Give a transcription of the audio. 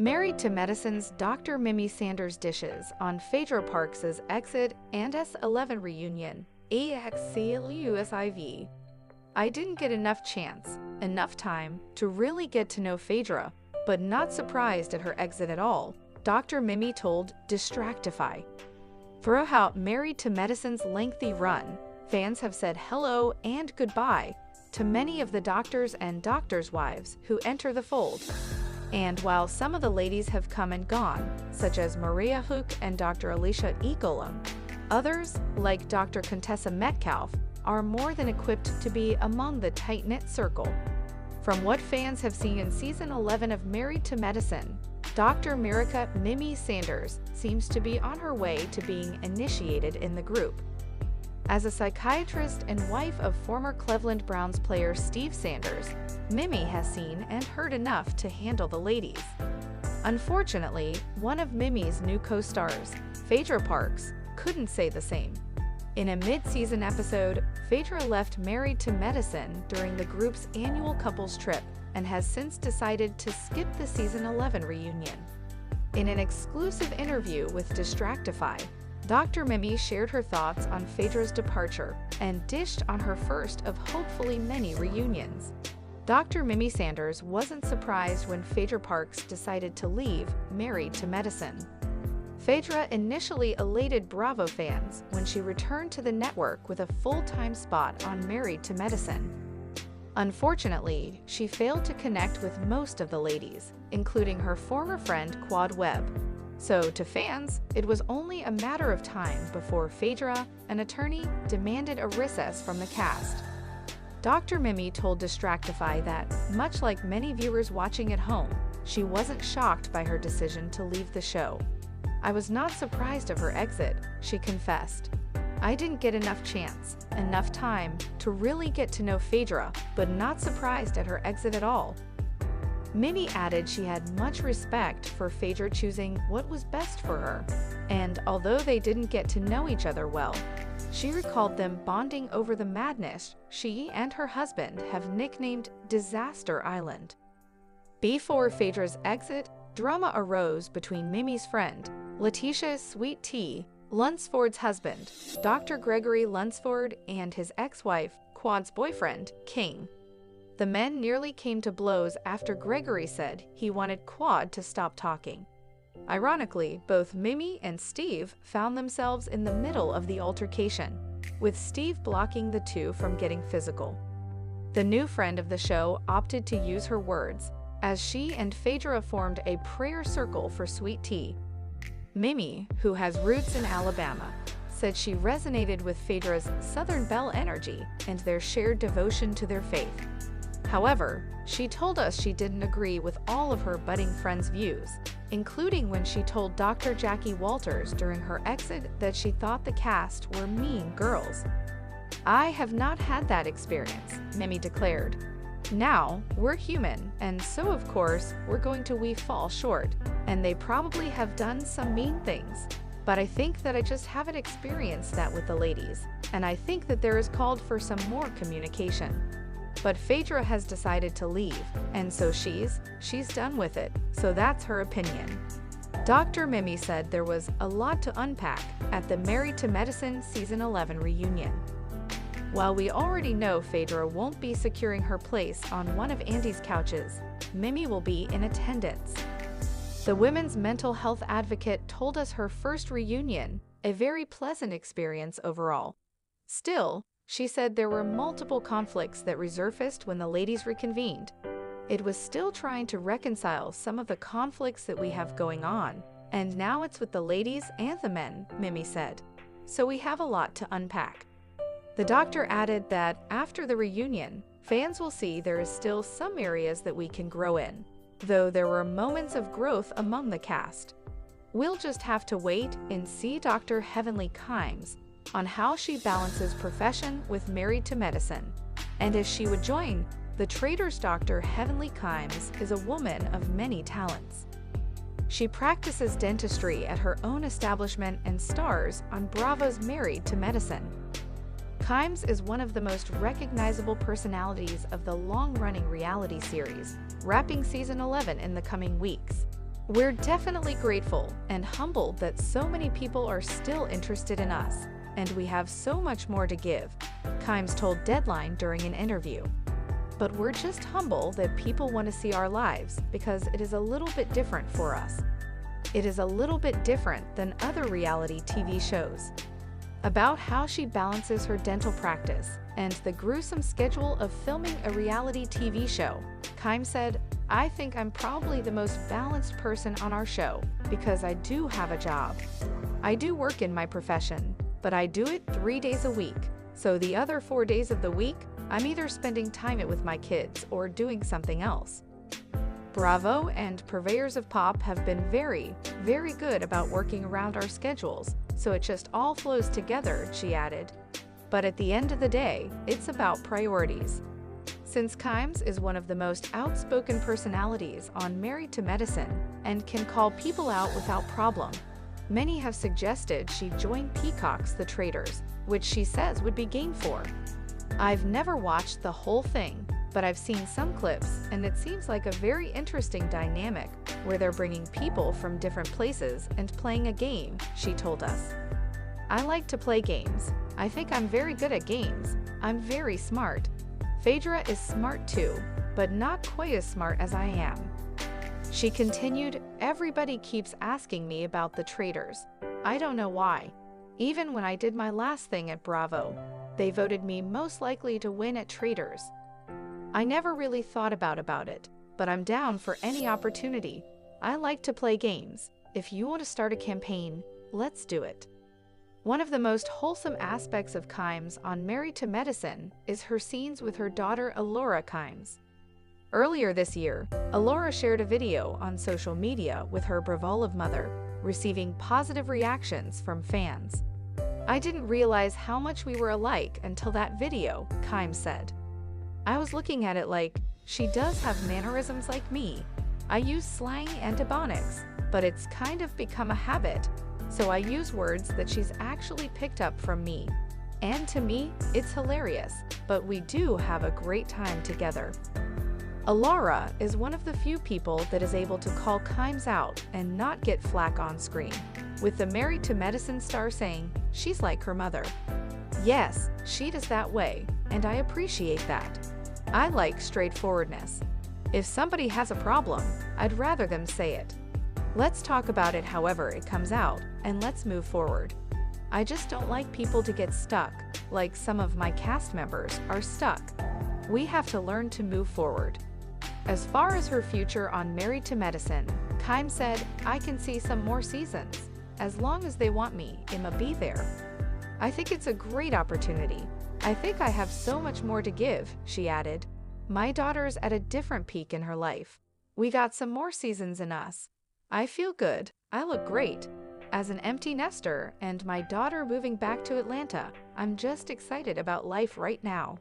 Married to Medicine's Dr. Mimi Sanders dishes on Phaedra Parks' Exit and S11 reunion, AXCLUSIV. I didn't get enough time to really get to know Phaedra, but not surprised at her exit at all, Dr. Mimi told Distractify. Throughout Married to Medicine's lengthy run, fans have said hello and goodbye to many of the doctors and doctors' wives who enter the fold. And while some of the ladies have come and gone, such as Maria Hook and Dr. Alicia E. Golem, others, like Dr. Contessa Metcalf, are more than equipped to be among the tight-knit circle. From what fans have seen in Season 11 of Married to Medicine, Dr. Mirica Mimi Sanders seems to be on her way to being initiated in the group. As a psychiatrist and wife of former Cleveland Browns player Steve Sanders, Mimi has seen and heard enough to handle the ladies. Unfortunately, one of Mimi's new co-stars, Phaedra Parks, couldn't say the same. In a mid-season episode, Phaedra left Married to Medicine during the group's annual couples trip and has since decided to skip the Season 11 reunion. In an exclusive interview with Distractify, Dr. Mimi shared her thoughts on Phaedra's departure and dished on her first of hopefully many reunions. Dr. Mimi Sanders wasn't surprised when Phaedra Parks decided to leave Married to Medicine. Phaedra initially elated Bravo fans when she returned to the network with a full-time spot on Married to Medicine. Unfortunately, she failed to connect with most of the ladies, including her former friend Quad Webb. So, to fans, it was only a matter of time before Phaedra, an attorney, demanded a recess from the cast. Dr. Mimi told Distractify that, much like many viewers watching at home, she wasn't shocked by her decision to leave the show. "I was not surprised of her exit," she confessed. "I didn't get enough time to really get to know Phaedra, but not surprised at her exit at all." Mimi added she had much respect for Phaedra choosing what was best for her, and although they didn't get to know each other well, she recalled them bonding over the madness she and her husband have nicknamed Disaster Island. Before Phaedra's exit, drama arose between Mimi's friend, Letitia Sweet Tea Lunsford's husband, Dr. Gregory Lunsford, and his ex-wife, Quad's boyfriend, King. The men nearly came to blows after Gregory said he wanted Quad to stop talking. Ironically, both Mimi and Steve found themselves in the middle of the altercation, with Steve blocking the two from getting physical. The new friend of the show opted to use her words, as she and Phaedra formed a prayer circle for Sweet Tea. Mimi, who has roots in Alabama, said she resonated with Phaedra's Southern Belle energy and their shared devotion to their faith. However, she told us she didn't agree with all of her budding friends' views, including when she told Dr. Jackie Walters during her exit that she thought the cast were mean girls. "I have not had that experience," Mimi declared. "Now, we're human, and so of course, we fall short, and they probably have done some mean things. But I think that I just haven't experienced that with the ladies, and I think that there is called for some more communication." But Phaedra has decided to leave, and so she's done with it, so that's her opinion. Dr. Mimi said there was a lot to unpack at the Married to Medicine Season 11 reunion. While we already know Phaedra won't be securing her place on one of Andy's couches, Mimi will be in attendance. The women's mental health advocate told us her first reunion, a very pleasant experience overall. Still, she said there were multiple conflicts that resurfaced when the ladies reconvened. "It was still trying to reconcile some of the conflicts that we have going on, and now it's with the ladies and the men," Mimi said. "So we have a lot to unpack." The doctor added that after the reunion, fans will see there is still some areas that we can grow in, though there were moments of growth among the cast. "We'll just have to wait and see Dr. Heavenly Kimes on how she balances profession with Married to Medicine, and if she would join the Traders. Dr. Heavenly Kimes is a woman of many talents. She practices dentistry at her own establishment and stars on Bravo's Married to Medicine. Kimes is one of the most recognizable personalities of the long-running reality series, wrapping Season 11 in the coming weeks. We're definitely grateful and humbled that so many people are still interested in us, and we have so much more to give, Kimes told Deadline during an interview. But we're just humble that people want to see our lives because it is a little bit different for us. It is a little bit different than other reality TV shows. About how she balances her dental practice and the gruesome schedule of filming a reality TV show, Kimes said, "I think I'm probably the most balanced person on our show because I do have a job. I do work in my profession, but I do it 3 days a week. So the other 4 days of the week, I'm either spending time with my kids or doing something else." Bravo and Purveyors of Pop have been very, very good about working around our schedules, so it just all flows together, she added. But at the end of the day, it's about priorities. Since Kimes is one of the most outspoken personalities on Married to Medicine and can call people out without problem, many have suggested she join Peacock's The Traitors, which she says would be game for. I've never watched the whole thing, but I've seen some clips and it seems like a very interesting dynamic where they're bringing people from different places and playing a game, she told us. "I like to play games. I think I'm very good at games. I'm very smart. Phaedra is smart too, but not quite as smart as I am." She continued, "Everybody keeps asking me about The Traitors. I don't know why. Even when I did my last thing at Bravo, they voted me most likely to win at Traitors. I never really thought about it, but I'm down for any opportunity. I like to play games. If you want to start a campaign, let's do it." One of the most wholesome aspects of Kimes on Married to Medicine is her scenes with her daughter Alora Kimes. Earlier this year, Alora shared a video on social media with her Bravolov mother, receiving positive reactions from fans. "I didn't realize how much we were alike until that video," Kimes said. "I was looking at it like, she does have mannerisms like me. I use slang and ebonics, but it's kind of become a habit, so I use words that she's actually picked up from me. And to me, it's hilarious, but we do have a great time together." Alora is one of the few people that is able to call Kimes out and not get flack on screen, with the Married to Medicine star saying she's like her mother. Yes, she does that way, and I appreciate that. I like straightforwardness. If somebody has a problem, I'd rather them say it. Let's talk about it however it comes out, and let's move forward. I just don't like people to get stuck, like some of my cast members are stuck. We have to learn to move forward. As far as her future on Married to Medicine, Kimes said, "I can see some more seasons. As long as they want me, I'ma be there. I think it's a great opportunity. I think I have so much more to give," she added. "My daughter's at a different peak in her life. We got some more seasons in us. I feel good. I look great. As an empty nester and my daughter moving back to Atlanta, I'm just excited about life right now."